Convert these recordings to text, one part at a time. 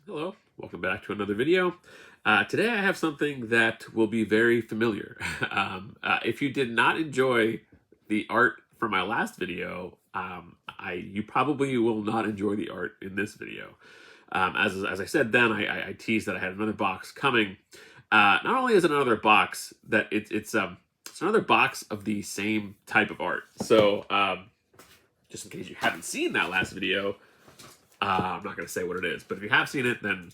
Hello, welcome back to another video. Today I have something that will be very familiar. If you did not enjoy the art from my last video, you probably will not enjoy the art in this video. As I said then, I teased that I had another box coming. Not only is it another box, that it's another box of the same type of art. So just in case you haven't seen that last video, I'm not going to say what it is, but if you have seen it, then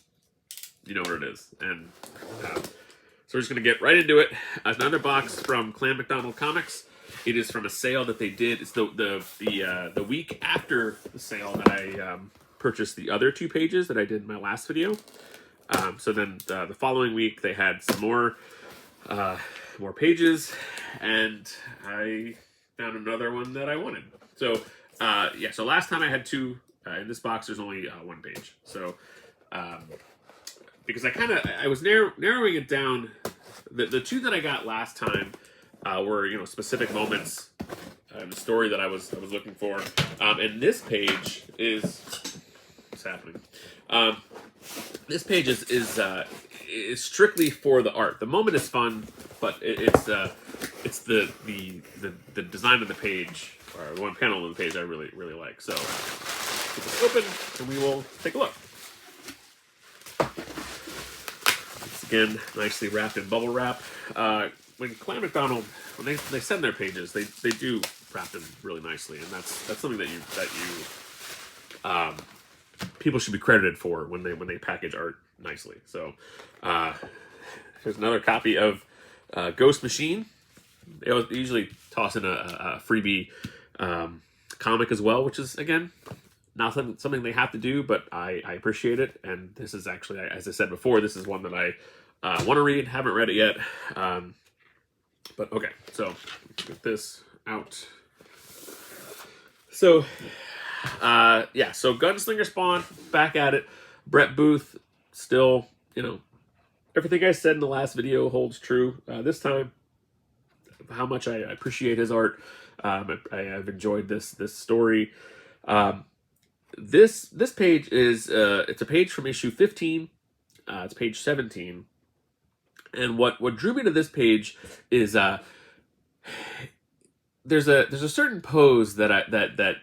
you know what it is. And so we're just going to get right into it. Another box from Clan McDonald Comics. It is from a sale that they did. It's the week after the sale that I purchased the other two pages that I did in my last video. So then the following week they had some more pages, and I found another one that I wanted. So yeah, so last time I had two. In this box, there's only one page. So, because I was narrowing it down. The two that I got last time were specific moments in the story that I was looking for. And this page is what's happening. This page is strictly for the art. The moment is fun, but it's the design of the page, or the one panel of the page I really like. So keep this open and we will take a look. It's again nicely wrapped in bubble wrap. When Clan McDonald, when they send their pages, they do wrap them really nicely, and that's something that you people should be credited for when they package art nicely. So here's another copy of Ghost Machine. They usually toss in a freebie comic as well, which is again not something they have to do, but I appreciate it. And this is actually, as I said before, this is one that I want to read. Haven't read it yet. But okay, so get this out. So, yeah, so Gunslinger Spawn, back at it. Brett Booth, still, everything I said in the last video holds true. This time, how much I appreciate his art. I've enjoyed this story. This page is it's a page from issue 15. It's page 17, and what drew me to this page is there's a certain pose that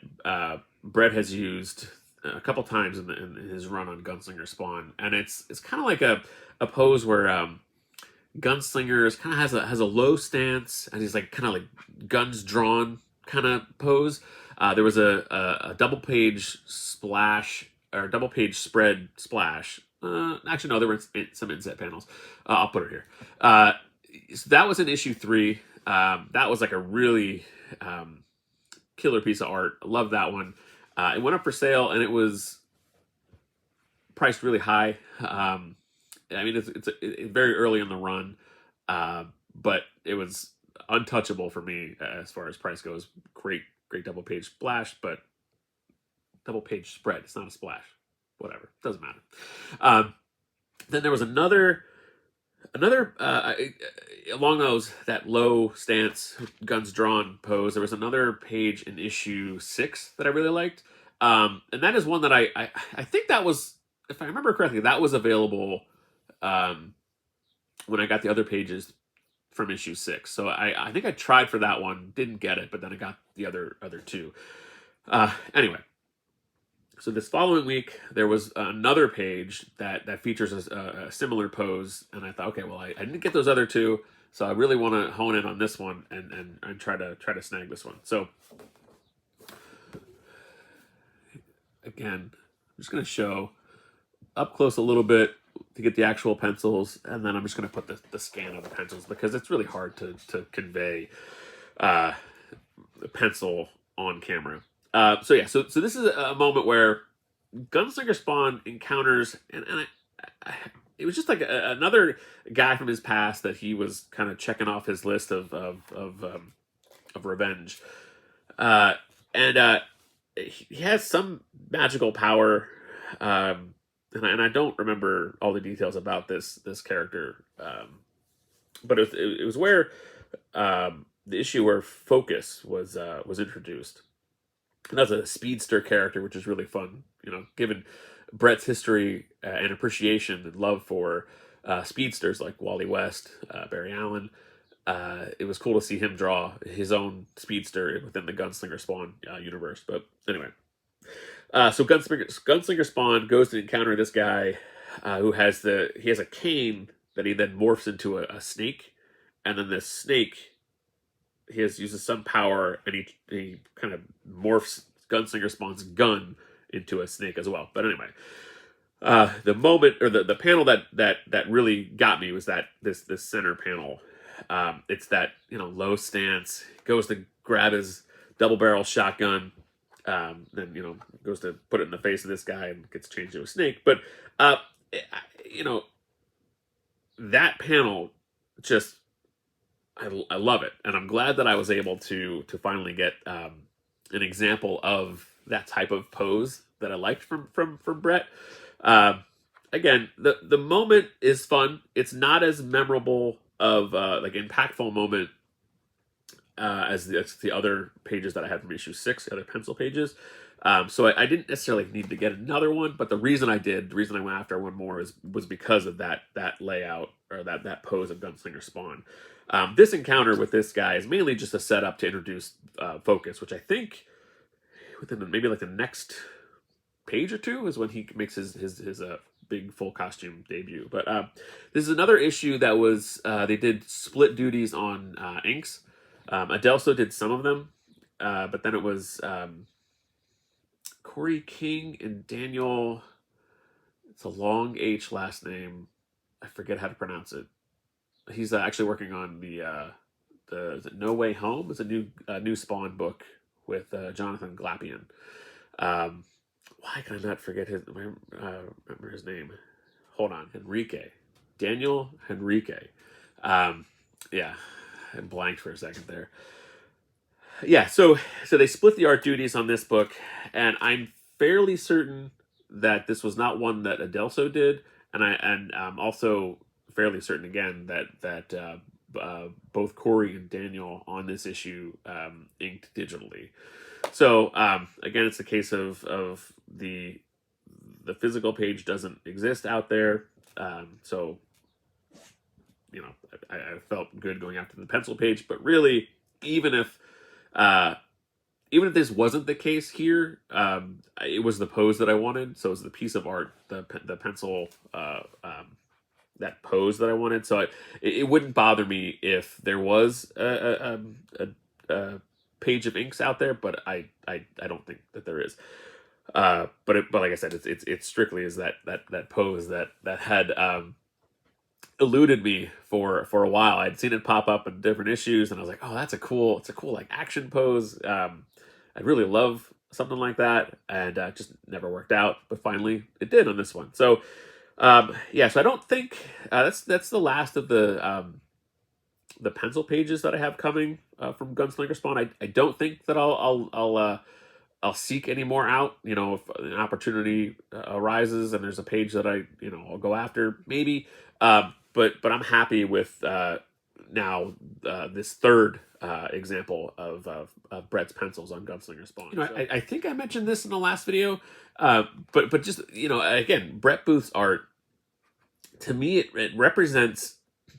Brett has used a couple times in his run on Gunslinger Spawn, and it's kind of like a pose where Gunslinger kind of has a low stance, and he's like kind of like guns drawn kind of pose. There was a double page splash, or double page spread splash. Actually, no, there were some inset panels. I'll put it here. So that was in issue 3. That was like a really killer piece of art. I love that one. It went up for sale, and it was priced really high. I mean, it's very early in the run, but it was untouchable for me as far as price goes. Great double page splash, but double page spread. It's not a splash. Whatever, doesn't matter. Then there was another along that low stance, guns drawn pose. There was another page in issue 6 that I really liked, and that is one that I think that was, if I remember correctly, that was available when I got the other pages from issue 6. So I think I tried for that one, didn't get it, but then I got the other two. Anyway, so this following week there was another page that features a similar pose, and I thought, okay, well I didn't get those other two, so I really want to hone in on this one and try to snag this one. So again, I'm just going to show up close a little bit to get the actual pencils, and then I'm just going to put the scan of the pencils, because it's really hard to convey the pencil on camera. So yeah, so this is a moment where Gunslinger Spawn encounters, and it was just like another guy from his past that he was kind of checking off his list of revenge, and he has some magical power. And I don't remember all the details about this character, but it was where the issue where Focus was introduced. And that's a speedster character, which is really fun, given Brett's history and appreciation and love for speedsters like Wally West, Barry Allen. It was cool to see him draw his own speedster within the Gunslinger Spawn universe. But anyway, so Gunslinger Spawn goes to encounter this guy who has he has a cane that he then morphs into a snake, and then this snake uses some power, and he kind of morphs Gunslinger Spawn's gun into a snake as well. But anyway, the moment or the panel that really got me was that this center panel. It's that low stance, goes to grab his double barrel shotgun, then goes to put it in the face of this guy and gets changed to a snake. But you know that panel just I love it, and I'm glad that I was able to finally get an example of that type of pose that I liked from Brett. Again, the moment is fun. It's not as memorable of like impactful moment as the other pages that I had from issue 6, the other pencil pages. So I didn't necessarily need to get another one, but the reason I went after one more was because of that layout or that pose of Gunslinger Spawn. This encounter with this guy is mainly just a setup to introduce Focus, which I think within maybe like the next page or two is when he makes his big full costume debut. But this is another issue that was they did split duties on inks. Adelso did some of them, but then it was Corey King and Daniel. It's a long H last name. I forget how to pronounce it. He's actually working on the is it No Way Home? It's a new Spawn book with Jonathan Glapian. Why can I not forget remember his name? Hold on, Daniel Henrique. Yeah, I blanked for a second there. Yeah, so they split the art duties on this book, and I'm fairly certain that this was not one that Adelso did, and I'm also fairly certain again that both Corey and Daniel on this issue inked digitally. So again, it's a case of the physical page doesn't exist out there, so I felt good going after the pencil page. But really, even if this wasn't the case here, it was the pose that I wanted. So it was the piece of art, the pencil, that pose that I wanted. So it wouldn't bother me if there was a page of inks out there, but I don't think that there is. But like I said, it's strictly is that pose that had eluded me for a while. I'd seen it pop up in different issues, and I was like, oh, it's a cool like action pose. I'd really love something like that, and just never worked out. But finally, it did on this one. So yeah, so I don't think that's the last of the pencil pages that I have coming from Gunslinger Spawn. I don't think that I'll seek any more out. If an opportunity arises and there's a page that I'll go after, maybe. But I'm happy with now this third example of Brett's pencils on Gunslinger Spawn. I think I mentioned this in the last video, but just again, Brett Booth's art, to me, it represents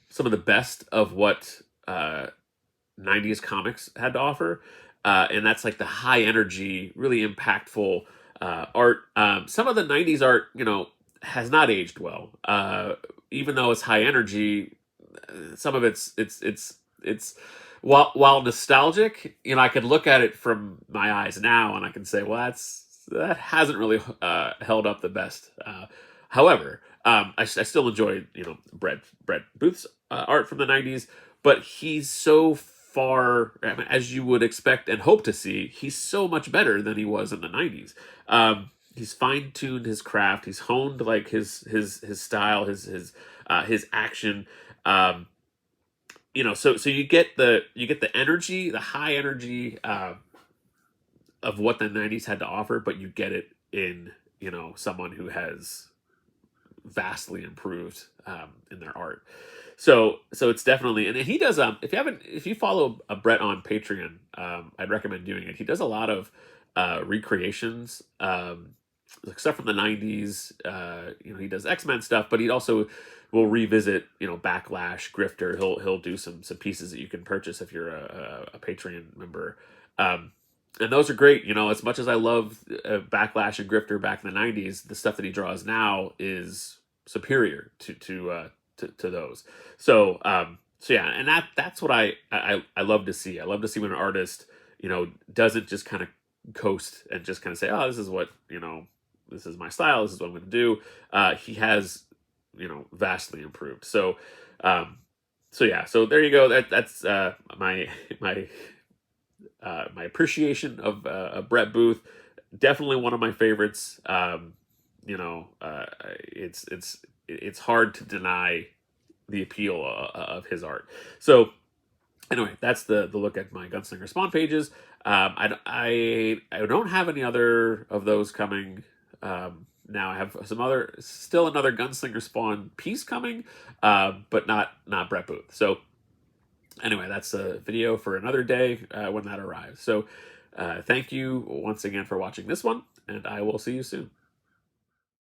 some of the best of what 90s comics had to offer, and that's like the high energy, really impactful art. Some of the 90s art, has not aged well. Even though it's high energy, some of it's while nostalgic, I could look at it from my eyes now and I can say, well, that hasn't really held up the best. However, I still enjoy Brett Booth's art from the 90s, but he's so far, as you would expect and hope to see, he's so much better than he was in the 90s. He's fine-tuned his craft. He's honed like his style, his action. So you get the energy, the high energy of what the 90s had to offer, but you get it in someone who has vastly improved in their art. So it's definitely, and he does if you follow Brett on Patreon, I'd recommend doing it. He does a lot of recreations stuff from the 90s. You know, he does X-Men stuff, but he also will revisit, you know, Backlash, Grifter. He'll do some pieces that you can purchase if you're a Patreon member. And those are great. You know, as much as I love Backlash and Grifter back in the 90s, the stuff that he draws now is superior to those. So yeah, and that's what I love to see. I love to see when an artist, you know, doesn't just kind of coast and just kind of say, oh, this is what, you know, this is my style, this is what I'm going to do. He has, you know, vastly improved. So yeah, so there you go. That's my my appreciation of Brett Booth. Definitely one of my favorites. You know, it's hard to deny the appeal of his art. So anyway, that's the look at my Gunslinger Spawn pages. I don't have any other of those coming. Now I have still another Gunslinger Spawn piece coming, but not Brett Booth. So anyway, that's a video for another day when that arrives. So thank you once again for watching this one, and I will see you soon.